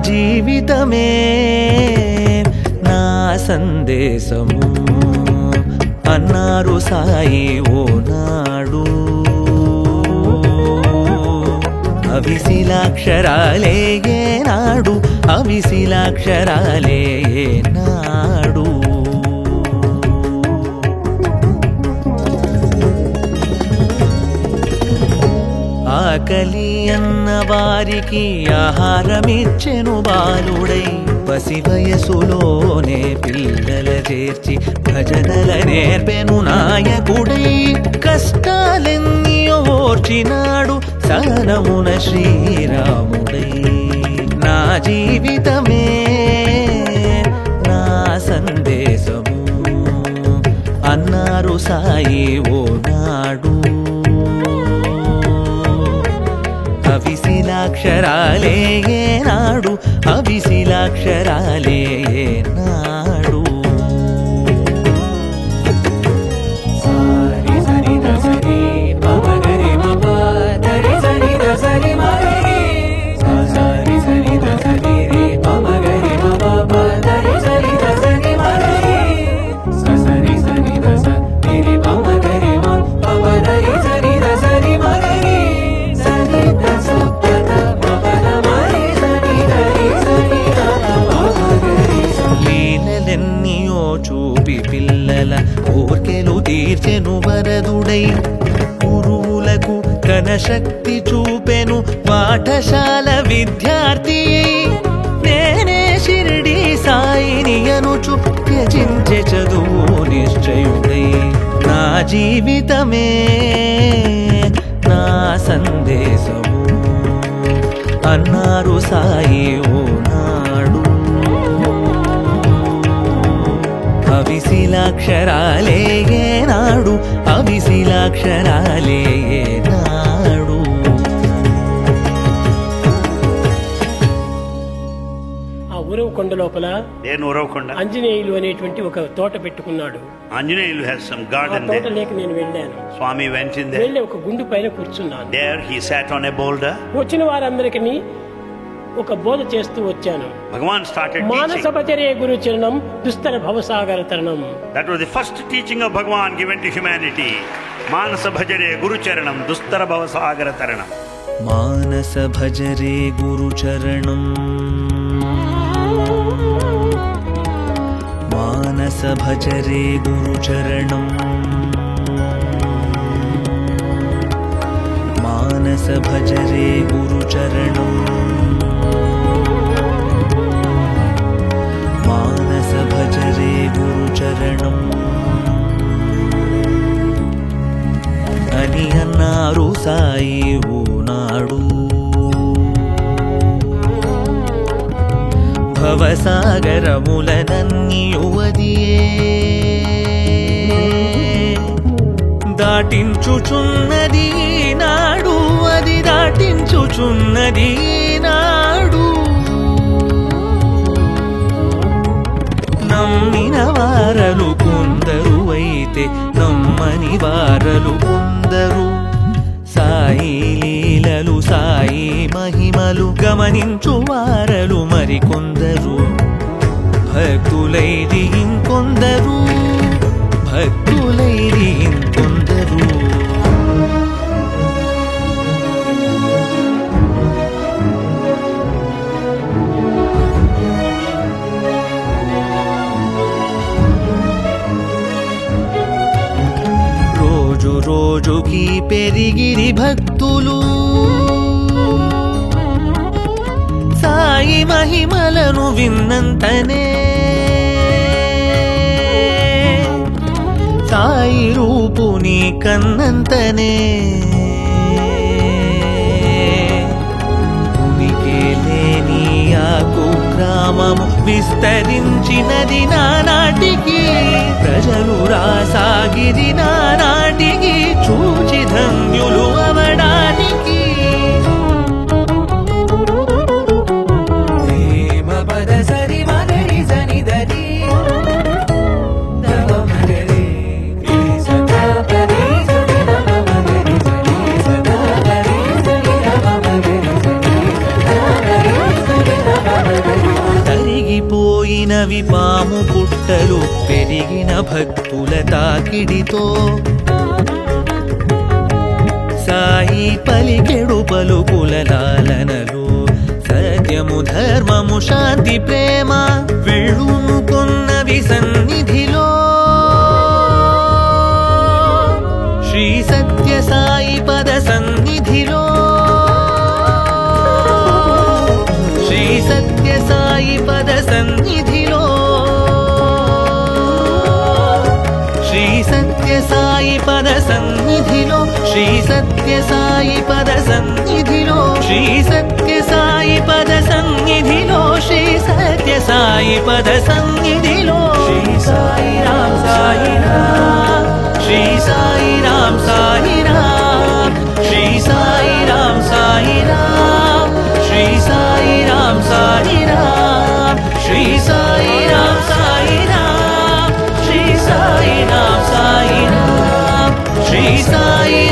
జీవితమే నా సందేశము అన్నారు సాయి ఓనాడు. అవిశిలాక్షరాలే ఏనాడు, అవిశిలాక్షరాలే ఏనాడు. ఆకలి అన్న వారికి ఆహారమిచ్చెను బాలుడై, పసి వయసులోనే పిల్లల చేర్చి భజనల నేర్పెను నాయకుడై. కష్టాలెన్నో ఓర్చినాడు సహనమున శ్రీరాముడై. నా జీవితమే నా సందేశము అన్నారు సాయి ఓనాడు. అవిశిలాక్షరాలే ఏనాడు, అవిశిలాక్షరాలే ఏనాడు. చూపి పిల్లల కోర్కెలు తీర్చెను వరదుడై. గురువులకు ఘనశక్తి చూపెను పాఠశాల విద్యార్థి. నేనే షిరిడి సాయిని అనుచు త్యజించె చదువు నిశ్చయుడై. నా జీవితమే నా సందేశము అన్నారు సాయి ఓనాడు. అవిశిలాక్షరాలే ఏనాడు, అవిశిలాక్షరాలే ఏనాడు. ఆ ఉరవకొండ లోపల ఆంజనేయులు అనేటువంటి ఒక తోట పెట్టుకున్నాడు. Anjaneyulu has some garden there. తోటలోకి నేను వెళ్ళాను. Swami went in there. వెళ్ళి ఒక గుండు పైన కూర్చున్నాను. There he sat on a boulder. వచ్చిన వారందరికీ ఒక బోధ చేస్తూ వచ్చాను. Bhagavan started teaching. మానస భజరే గురు చరణం దుస్తర భవసాగర తరణం. That was the first teaching of Bhagavan given to humanity. Manasa bhajare guru charanam dustara bhavasagara taranam. Manasa bhajare guru charanam, Manasa bhajare guru charanam, Manasa bhajare guru charanam, Manasa bhajare guru charanam అని అన్నారు సాయి ఓనాడు. భవసాగరములనన్ని యువదియే దాటించుచున్నది నాడు, అది దాటించుచున్నది నాడు. నమ్మిన వారలు కొందరు అయితే నమ్మని వారలు కొందరు. సాయి లీలలు సాయి మహిమలు గమనించు వారలు మరికొందరు. భక్తులైది ఇంకొందరు, భక్తులైది ఇంకొందరు. రోజు రోజుకి పెరిగిరి భక్తులు, సాయి మహిమలను విన్నంతనే, సాయి రూపుని విస్తరించినది నానాటికి ప్రజలు రాసాగిరి నానాటికి చూచి ధన్యులు అవడానికి తరిగిపోయినవి పాము పుట్టలు పెరిగిన భక్తుల తాకిడితో సాయి పలికెడు పలుకుల లాలనలు సత్యము ధర్మము శాంతి ప్రేమ వెళును కొన్నవి సన్నిధిలో శ్రీ సత్య సాయి పద సన్నిధిలో శ్రీ సత్య సాయి పద సన్నిధిలో శ్రీ సత్య సాయి పద సన్నిధిలో శ్రీ సత్య సాయి పద సన్నిధిలో శ్రీ సత్య సాయి పద సన్నిధిలో శ్రీ సత్య సాయి పద సన్నిధిలో శ్రీ సాయి రామ్ సాయి రామ్ శ్రీ సాయి రామ్ సాయి రామ్ శ్రీ సాయి రామ్ సాయి రామ్ శ్రీ సాయి రామ్ సాయి రామ్ శ్రీ సాయి రామ్ సాయి రామ్ శ్రీ సాయి రామ్ సాయి రామ్ శ్రీ సాయి